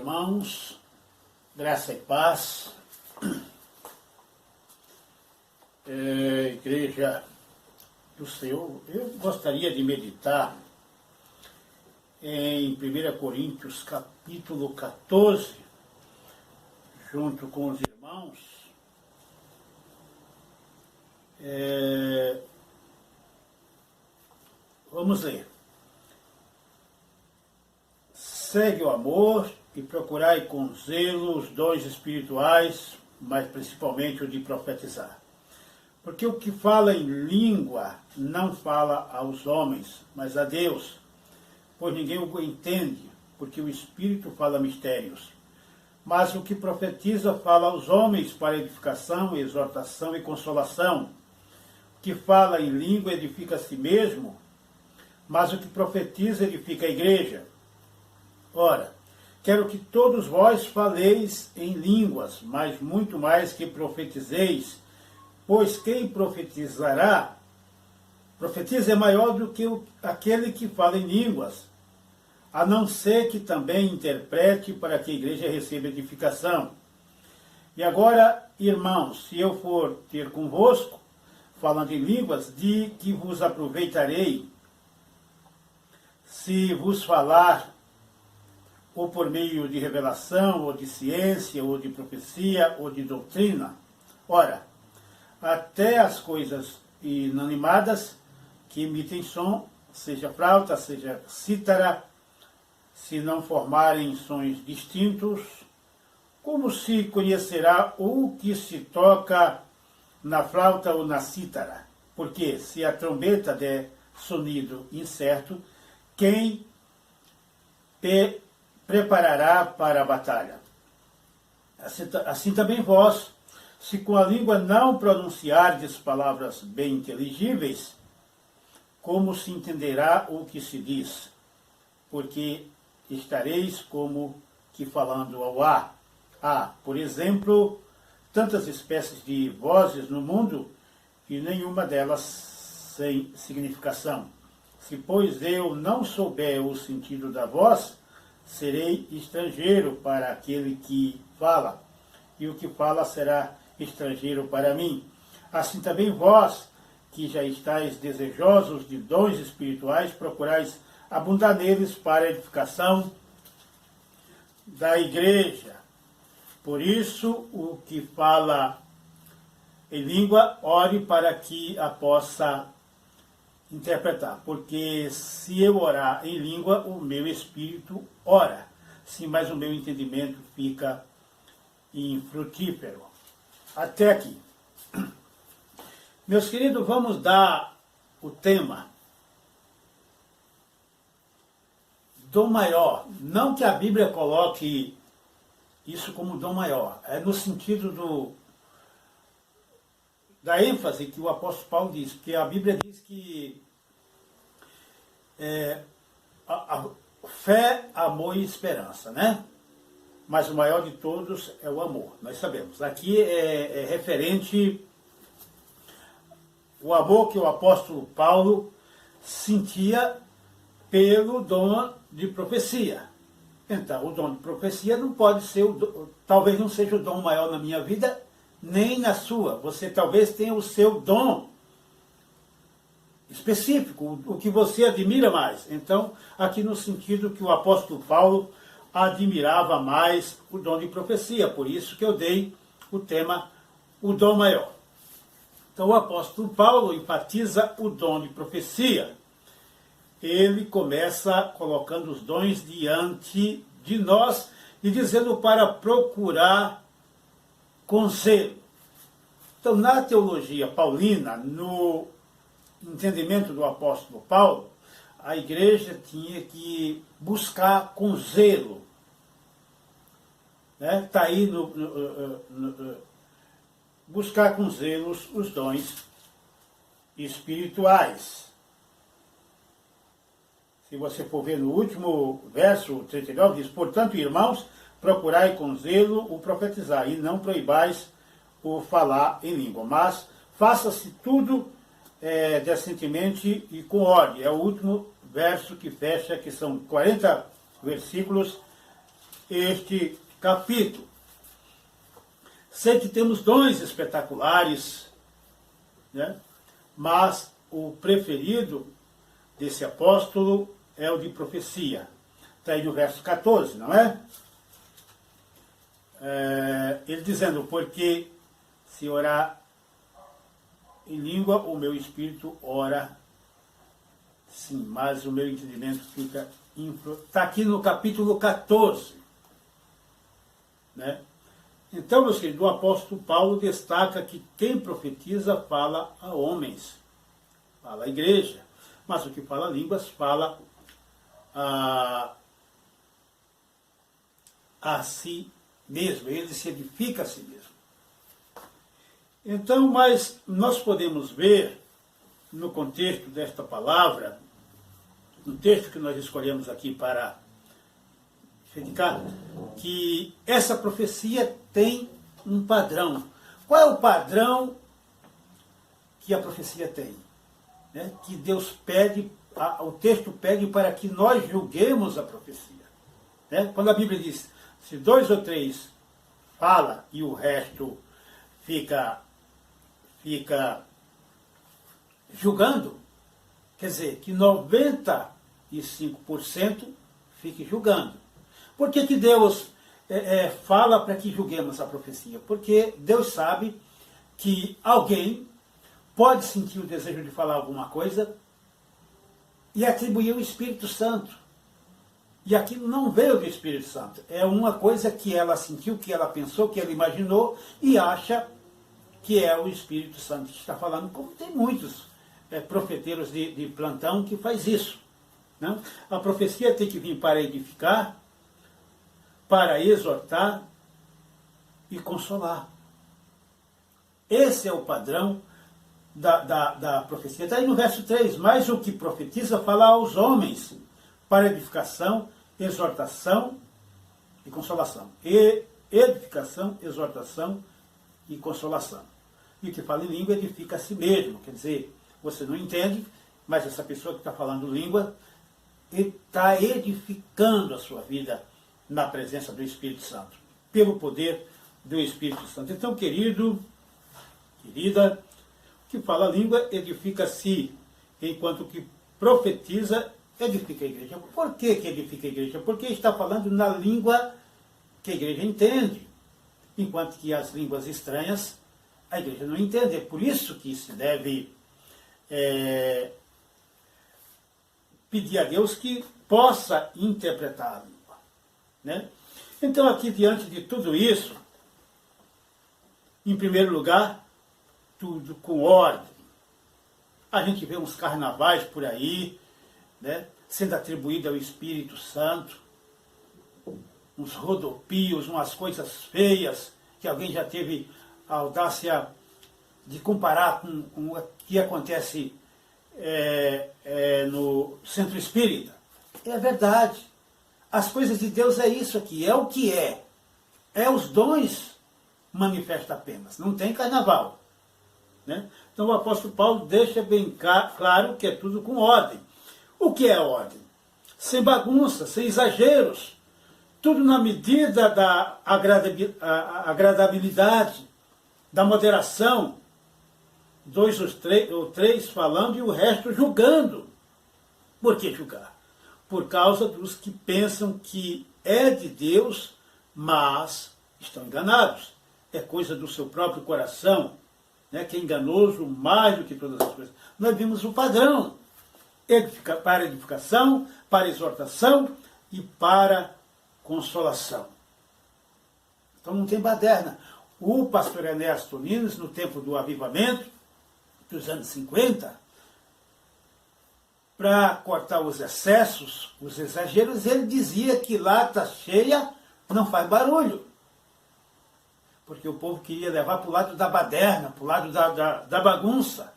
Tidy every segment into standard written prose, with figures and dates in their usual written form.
Irmãos, graça e paz, Igreja do Senhor. Eu gostaria de meditar em 1 Coríntios capítulo 14, junto com os irmãos, vamos ler. Segue o amor e procurai com zelo os dons espirituais, mas principalmente o de profetizar. Porque o que fala em língua não fala aos homens, mas a Deus, pois ninguém o entende, porque o Espírito fala mistérios. Mas o que profetiza fala aos homens para edificação, exortação e consolação. O que fala em língua edifica a si mesmo, mas o que profetiza edifica a igreja. Ora, quero que todos vós faleis em línguas, mas muito mais que profetizeis, pois quem profetiza é maior do que aquele que fala em línguas, a não ser que também interprete para que a igreja receba edificação. E agora, irmãos, se eu for ter convosco, falando em línguas, de que vos aproveitarei, se vos falar ou por meio de revelação, ou de ciência, ou de profecia, ou de doutrina. Ora, até as coisas inanimadas que emitem som, seja flauta, seja cítara, se não formarem sons distintos, como se conhecerá o que se toca na flauta ou na cítara? Porque se a trombeta der sonido incerto, quem preparará para a batalha? Assim também vós, se com a língua não pronunciardes palavras bem inteligíveis, como se entenderá o que se diz? Porque estareis como que falando ao ar. Há, por exemplo, tantas espécies de vozes no mundo e nenhuma delas sem significação. Se, pois, eu não souber o sentido da voz, serei estrangeiro para aquele que fala, e o que fala será estrangeiro para mim. Assim também vós, que já estáis desejosos de dons espirituais, procurais abundar neles para a edificação da igreja. Por isso, o que fala em língua, ore para que a possa interpretar, porque se eu orar em língua, o meu espírito ora, sim, mas o meu entendimento fica infrutífero. Até aqui. Meus queridos, vamos dar o tema dom maior. Não que a Bíblia coloque isso como dom maior, é no sentido da ênfase que o apóstolo Paulo diz, porque a Bíblia diz que a fé, amor e esperança, né? Mas o maior de todos é o amor, nós sabemos. Aqui é referente o amor que o apóstolo Paulo sentia pelo dom de profecia. Então, o dom de profecia não pode ser, talvez não seja o dom maior na minha vida, nem na sua. Você talvez tenha o seu dom específico, o que você admira mais. Então, aqui no sentido que o apóstolo Paulo admirava mais o dom de profecia, por isso que eu dei o tema, o dom maior. Então, o apóstolo Paulo enfatiza o dom de profecia. Ele começa colocando os dons diante de nós e dizendo para procurar com zelo. Então, na teologia paulina, no entendimento do apóstolo Paulo, a igreja tinha que buscar com zelo. Está aí buscar com zelo os dons espirituais. Se você for ver no último verso 39, diz: portanto, irmãos, procurai com zelo o profetizar, e não proibais o falar em língua, mas faça-se tudo decentemente e com ordem. É o último verso que fecha, que são 40 versículos, este capítulo. Sei que temos dons espetaculares, né? Mas o preferido desse apóstolo é o de profecia. Está aí no verso 14, não é? Ele dizendo, porque se orar em língua, o meu espírito ora sim, mas o meu entendimento fica... Está aqui no capítulo 14. Né? Então, meus queridos, o apóstolo Paulo destaca que quem profetiza fala a homens, fala a igreja, mas o que fala línguas fala a si mesmo, ele se edifica a si mesmo. Então, mas nós podemos ver no contexto desta palavra, no texto que nós escolhemos aqui para dedicar, que essa profecia tem um padrão. Qual é o padrão que a profecia tem? Né? Que Deus pede, o texto pede para que nós julguemos a profecia. Né? Quando a Bíblia diz, se 2 ou 3 fala e o resto fica julgando, quer dizer, que 95% fique julgando. Por que Deus fala para que julguemos a profecia? Porque Deus sabe que alguém pode sentir o desejo de falar alguma coisa e atribuir o Espírito Santo. E aquilo não veio do Espírito Santo. É uma coisa que ela sentiu, que ela pensou, que ela imaginou e acha que é o Espírito Santo que está falando, como tem muitos profeteiros de plantão que faz isso. Não? A profecia tem que vir para edificar, para exortar e consolar. Esse é o padrão da profecia. Está aí no verso 3, mas o que profetiza fala aos homens, para edificação, exortação e consolação. Edificação, exortação e consolação. E o que fala em língua edifica a si mesmo. Quer dizer, você não entende, mas essa pessoa que está falando língua está edificando a sua vida na presença do Espírito Santo, pelo poder do Espírito Santo. Então, querido, querida, o que fala a língua edifica a si, enquanto que profetiza edifica a igreja. Por que edifica a igreja? Porque está falando na língua que a igreja entende, enquanto que as línguas estranhas a igreja não entende. É por isso que se deve pedir a Deus que possa interpretar a língua. Né? Então, aqui, diante de tudo isso, em primeiro lugar, tudo com ordem. A gente vê uns carnavais por aí, né, sendo atribuído ao Espírito Santo, uns rodopios, umas coisas feias, que alguém já teve a audácia de comparar com o que acontece no centro espírita. É verdade. As coisas de Deus é isso aqui, é o que é. É os dons manifesta apenas, não tem carnaval. Né? Então o apóstolo Paulo deixa bem claro que é tudo com ordem. O que é ordem? Sem bagunça, sem exageros, tudo na medida da agradabilidade, da moderação, 2 ou 3 falando e o resto julgando. Por que julgar? Por causa dos que pensam que é de Deus, mas estão enganados. É coisa do seu próprio coração, né, que é enganoso mais do que todas as coisas. Nós vimos o padrão. Para edificação, para exortação e para consolação. Então não tem baderna. O pastor Ernesto Nunes, no tempo do avivamento, dos anos 50, para cortar os excessos, os exageros, ele dizia que lata cheia não faz barulho. Porque o povo queria levar para o lado da baderna, para o lado da bagunça.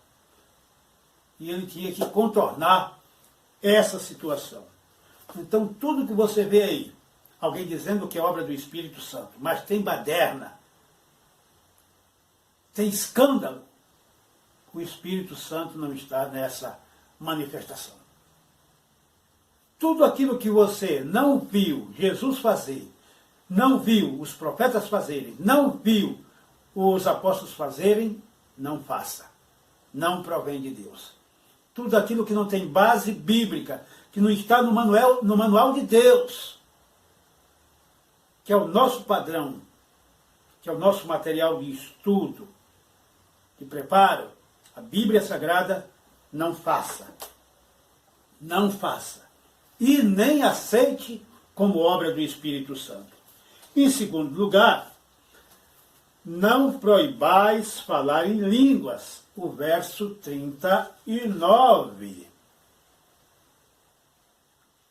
E ele tinha que contornar essa situação. Então, tudo que você vê aí, alguém dizendo que é obra do Espírito Santo, mas tem baderna, tem escândalo, o Espírito Santo não está nessa manifestação. Tudo aquilo que você não viu Jesus fazer, não viu os profetas fazerem, não viu os apóstolos fazerem, não faça. Não provém de Deus. Tudo aquilo que não tem base bíblica, que não está no manual de Deus, que é o nosso padrão, que é o nosso material de estudo, de preparo, a Bíblia Sagrada, não faça. Não faça. E nem aceite como obra do Espírito Santo. Em segundo lugar, não proibais falar em línguas. O verso 39.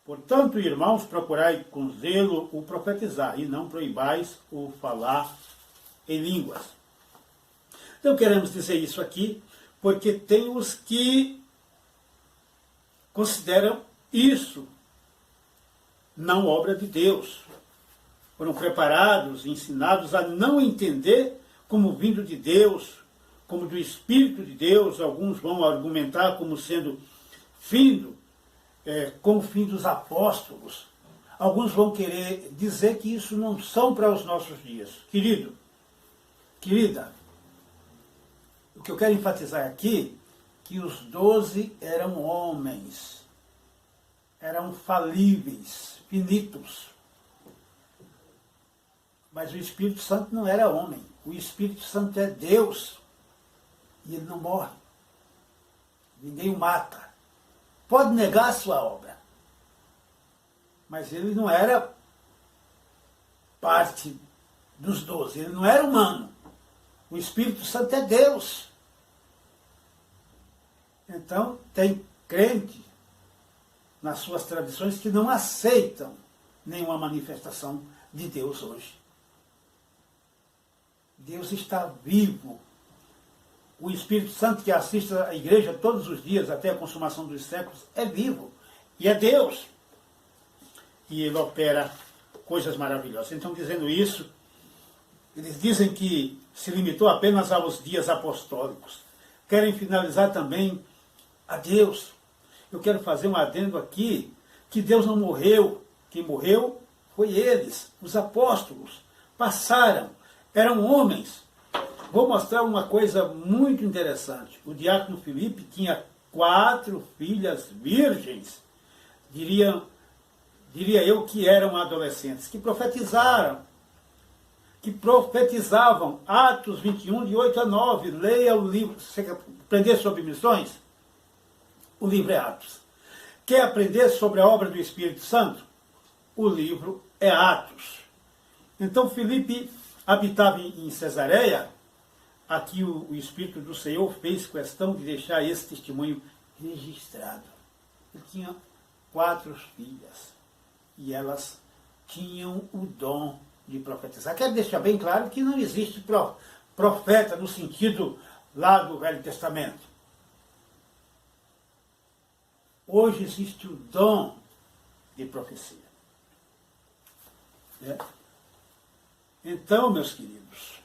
Portanto, irmãos, procurai com zelo o profetizar, e não proibais o falar em línguas. Então, queremos dizer isso aqui, porque tem os que consideram isso não obra de Deus. Foram preparados, ensinados a não entender como vindo de Deus, como do Espírito de Deus. Alguns vão argumentar como sendo com o fim dos apóstolos. Alguns vão querer dizer que isso não são para os nossos dias. Querido, querida, o que eu quero enfatizar aqui, que os 12 eram homens, eram falíveis, finitos. Mas o Espírito Santo não era homem. O Espírito Santo é Deus. E ele não morre. Ninguém o mata. Pode negar a sua obra. Mas ele não era parte dos 12. Ele não era humano. O Espírito Santo é Deus. Então, tem crente nas suas tradições que não aceitam nenhuma manifestação de Deus hoje. Deus está vivo. O Espírito Santo que assiste à igreja todos os dias, até a consumação dos séculos, é vivo. E é Deus. E ele opera coisas maravilhosas. Então, dizendo isso, eles dizem que se limitou apenas aos dias apostólicos. Querem finalizar também a Deus. Eu quero fazer um adendo aqui, que Deus não morreu. Quem morreu foi eles, os apóstolos. Passaram, eram homens. Vou mostrar uma coisa muito interessante. O diácono Filipe tinha 4 filhas virgens. Diria eu que eram adolescentes, que profetizaram, que profetizavam. Atos 21, de 8 a 9. Leia o livro. Você quer aprender sobre missões? O livro é Atos. Quer aprender sobre a obra do Espírito Santo? O livro é Atos. Então, Filipe habitava em Cesareia. Aqui o Espírito do Senhor fez questão de deixar esse testemunho registrado. Ele tinha 4 filhas. E elas tinham o dom de profetizar. Quero deixar bem claro que não existe profeta no sentido lá do Velho Testamento. Hoje existe o dom de profecia. Então, meus queridos,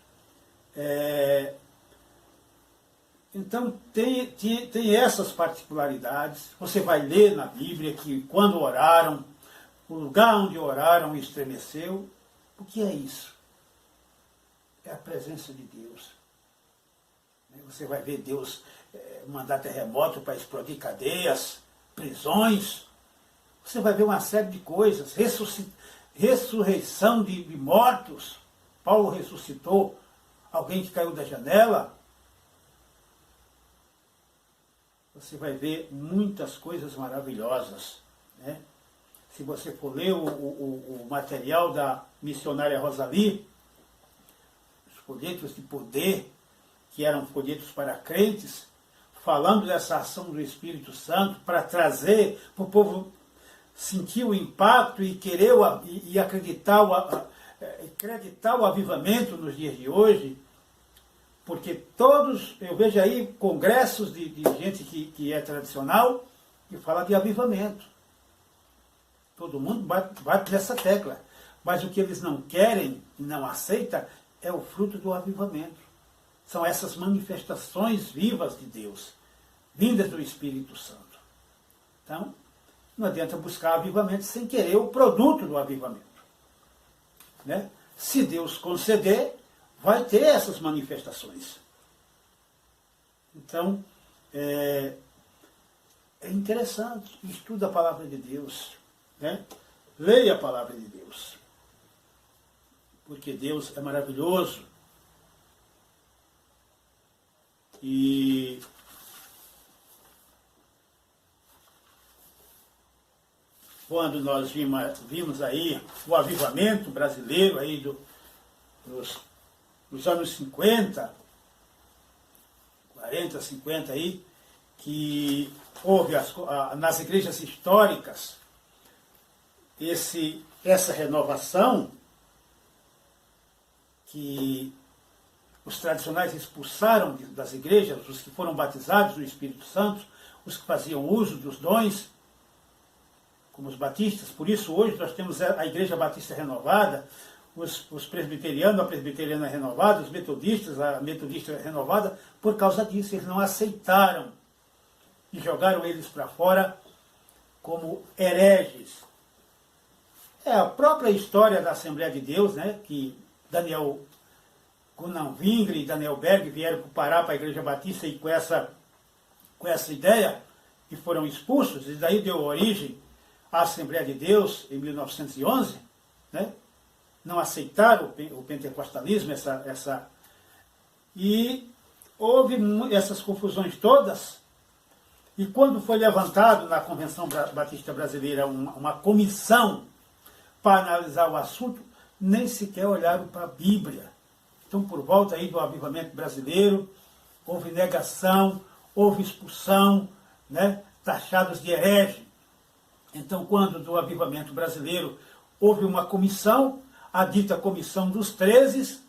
então tem essas particularidades. Você vai ler na Bíblia que quando oraram, o lugar onde oraram estremeceu. O que é isso? É a presença de Deus. Você vai ver Deus mandar terremoto para explodir cadeias, prisões. Você vai ver uma série de coisas. Ressurreição de mortos. Paulo ressuscitou alguém que caiu da janela. Você vai ver muitas coisas maravilhosas. Se você for ler o material da missionária Rosalie, os folhetos de poder, que eram folhetos para crentes, falando dessa ação do Espírito Santo, para trazer para o povo sentir o impacto e querer e acreditar o avivamento nos dias de hoje, porque todos, eu vejo aí congressos de gente que é tradicional e fala de avivamento. Todo mundo bate nessa tecla. Mas o que eles não querem e não aceitam é o fruto do avivamento. São essas manifestações vivas de Deus, vindas do Espírito Santo. Então, não adianta buscar avivamento sem querer o produto do avivamento. né? Se Deus conceder, vai ter essas manifestações. Então, é interessante, estuda a palavra de Deus, né? Leia a palavra de Deus, porque Deus é maravilhoso. E quando nós vimos aí o avivamento brasileiro aí dos anos 50, 40, 50 aí, que houve nas igrejas históricas essa renovação, que os tradicionais expulsaram das igrejas, os que foram batizados no Espírito Santo, os que faziam uso dos dons, como os batistas. Por isso hoje nós temos a Igreja Batista renovada, os presbiterianos, a presbiteriana renovada, os metodistas, a metodista renovada, por causa disso. Eles não aceitaram e jogaram eles para fora como hereges. É a própria história da Assembleia de Deus, né, que Daniel Gunnar Wingre e Daniel Berg vieram para o Pará, para a Igreja Batista, e com essa ideia, e foram expulsos, e daí deu origem à Assembleia de Deus em 1911, né? Não aceitaram o pentecostalismo, e houve essas confusões todas, e quando foi levantado na Convenção Batista Brasileira uma comissão para analisar o assunto, nem sequer olharam para a Bíblia. Então, por volta aí do avivamento brasileiro, houve negação, houve expulsão, né? Taxados de herege. Então, quando do avivamento brasileiro houve uma comissão, a dita Comissão dos 13,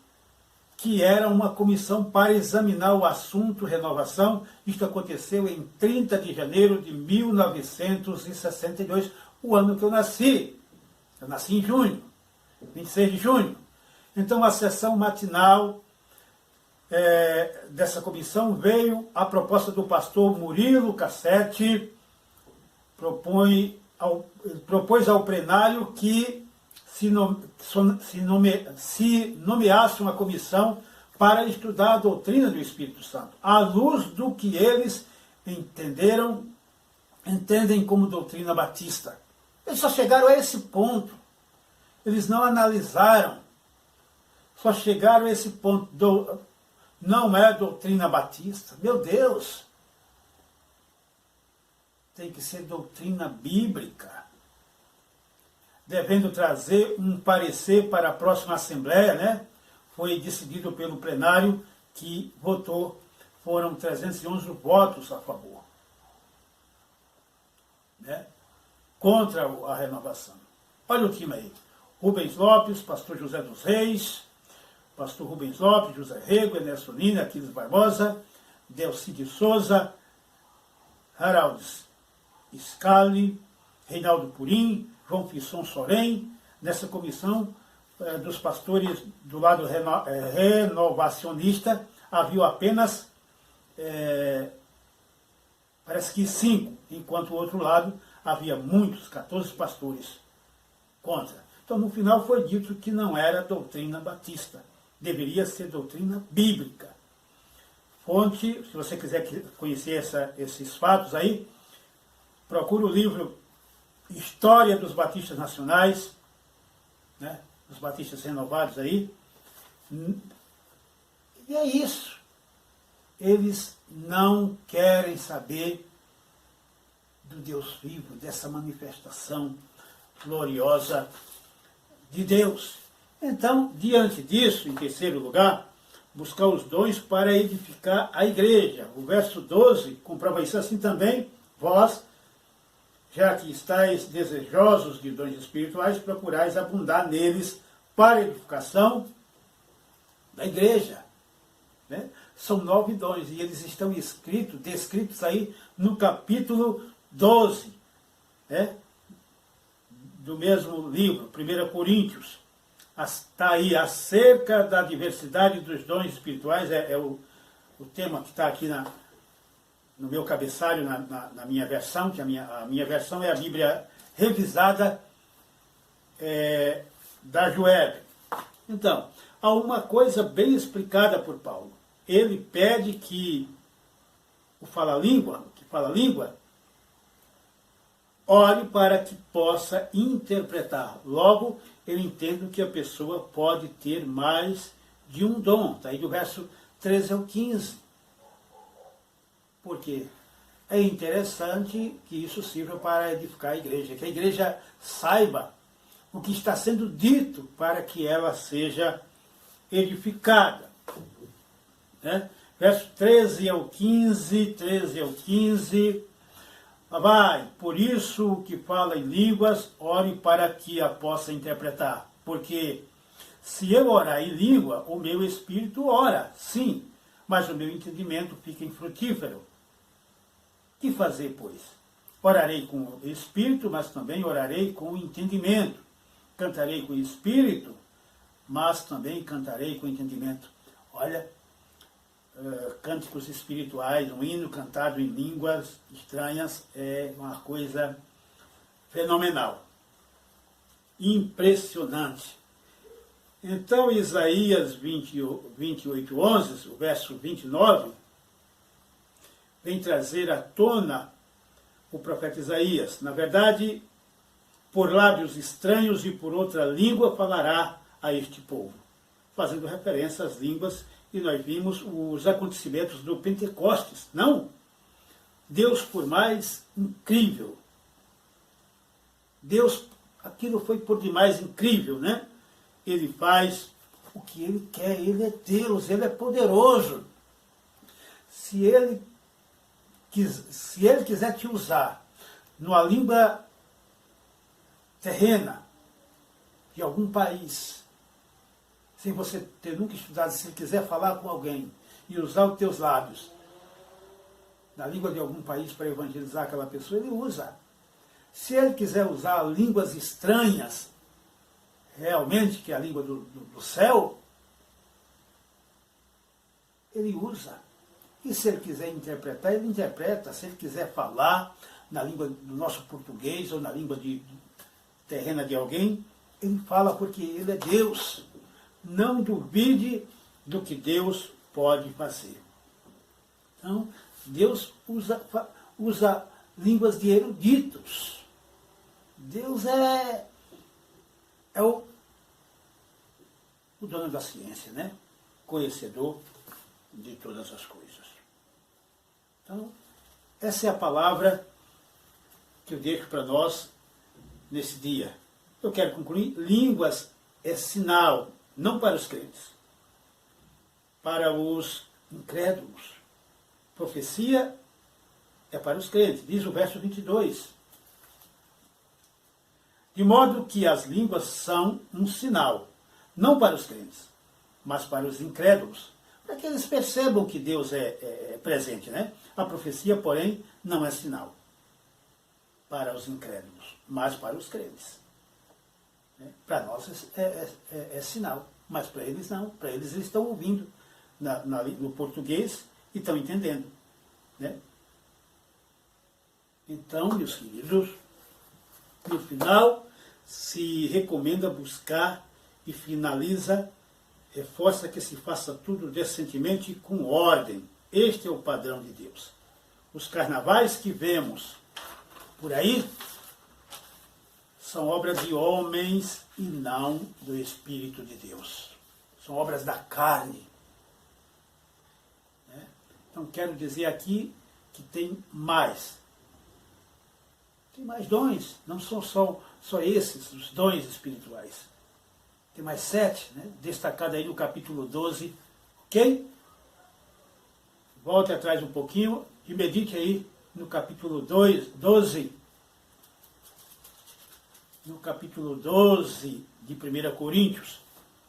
que era uma comissão para examinar o assunto renovação. Isto aconteceu em 30 de janeiro de 1962, o ano que eu nasci. Eu nasci em junho, 26 de junho. Então, a sessão matinal dessa comissão veio a proposta do pastor Murilo Cassetti, propôs ao plenário que se nomeasse uma comissão para estudar a doutrina do Espírito Santo, à luz do que eles entendem como doutrina batista. Eles só chegaram a esse ponto. Eles não analisaram. Só chegaram a esse ponto. Não é doutrina batista. Meu Deus! Tem que ser doutrina bíblica. Devendo trazer um parecer para a próxima Assembleia, né? Foi decidido pelo plenário que votou. Foram 311 votos a favor, né? Contra a renovação. Olha o time aí. Rubens Lopes, pastor José dos Reis, pastor Rubens Lopes, José Rego, Ernesto Lina, Aquiles Barbosa, Delci de Souza, Harald Scali, Reinaldo Purim, João Fisson Sorém. Nessa comissão dos pastores do lado renovacionista, havia apenas, parece que 5, enquanto o outro lado havia muitos, 14 pastores contra. Então, no final foi dito que não era doutrina batista, deveria ser doutrina bíblica. Fonte, se você quiser conhecer esses fatos aí, procure o livro História dos Batistas Nacionais, né, dos batistas renovados aí. E é isso. Eles não querem saber do Deus vivo, dessa manifestação gloriosa de Deus. Então, diante disso, em terceiro lugar, buscar os dons para edificar a igreja. O verso 12 comprova isso assim também. Vós, já que estáis desejosos de dons espirituais, procurais abundar neles para a edificação da igreja. Né? São 9 dons e eles estão descritos aí no capítulo 12, né? Do mesmo livro, 1 Coríntios. Está aí acerca da diversidade dos dons espirituais, o tema que está aqui no meu cabeçalho, na minha versão, que a minha versão é a Bíblia revisada da Jueb. Então, há uma coisa bem explicada por Paulo. Ele pede que o que fala a língua, ore para que possa interpretar. Logo, eu entendo que a pessoa pode ter mais de um dom. Está aí do verso 13 ao 15. Porque é interessante que isso sirva para edificar a igreja, que a igreja saiba o que está sendo dito para que ela seja edificada. Né? Verso 13 ao 15, vai, por isso o que fala em línguas, ore para que a possa interpretar. Porque se eu orar em língua, o meu espírito ora, sim, mas o meu entendimento fica infrutífero. Que fazer, pois? Orarei com o espírito, mas também orarei com o entendimento. Cantarei com o espírito, mas também cantarei com o entendimento. Olha, cânticos espirituais, um hino cantado em línguas estranhas é uma coisa fenomenal, impressionante. Então, Isaías 28:11, o verso 29, vem trazer à tona o profeta Isaías. Na verdade, por lábios estranhos e por outra língua falará a este povo. Fazendo referência às línguas, e nós vimos os acontecimentos do Pentecostes. Não? Deus, por mais incrível, Deus, aquilo foi por demais incrível, né? Ele faz o que Ele quer, Ele é Deus, Ele é poderoso. Se Ele quiser te usar numa língua terrena de algum país, sem você ter nunca estudado, se Ele quiser falar com alguém e usar os teus lábios na língua de algum país para evangelizar aquela pessoa, Ele usa. Se Ele quiser usar línguas estranhas, realmente, que é a língua do céu, Ele usa. E se Ele quiser interpretar, Ele interpreta. Se Ele quiser falar na língua do nosso português ou na língua terrena de alguém, Ele fala, porque Ele é Deus. Não duvide do que Deus pode fazer. Então, Deus usa línguas de eruditos. Deus é o dono da ciência, né? Conhecedor de todas as coisas. Então, essa é a palavra que eu deixo para nós nesse dia. Eu quero concluir. Línguas é sinal, não para os crentes, para os incrédulos. Profecia é para os crentes, diz o verso 22. De modo que as línguas são um sinal, não para os crentes, mas para os incrédulos, para que eles percebam que Deus é presente, né? A profecia, porém, não é sinal para os incrédulos, mas para os crentes. Para nós é sinal, mas para eles não. Para eles estão ouvindo no português e estão entendendo. Né? Então, meus queridos, no final, se recomenda buscar e finaliza, reforça que se faça tudo decentemente e com ordem. Este é o padrão de Deus. Os carnavais que vemos por aí são obras de homens e não do Espírito de Deus. São obras da carne. Então, quero dizer aqui que tem mais. Tem mais dons, não são só esses, os dons espirituais. Tem mais 7, né? Destacado aí no capítulo 12, ok? Volte atrás um pouquinho e medite aí no capítulo 12. No capítulo 12 de 1 Coríntios,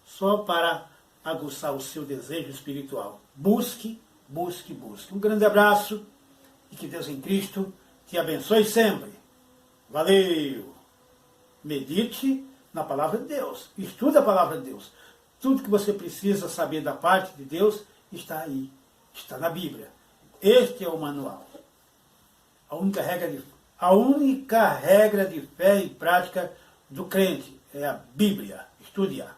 só para aguçar o seu desejo espiritual. Busque, busque, busque. Um grande abraço e que Deus em Cristo te abençoe sempre. Valeu! Medite na palavra de Deus. Estude a palavra de Deus. Tudo que você precisa saber da parte de Deus está aí. Está na Bíblia. Este é o manual. A única regra de fé e prática do crente é a Bíblia. Estude-a.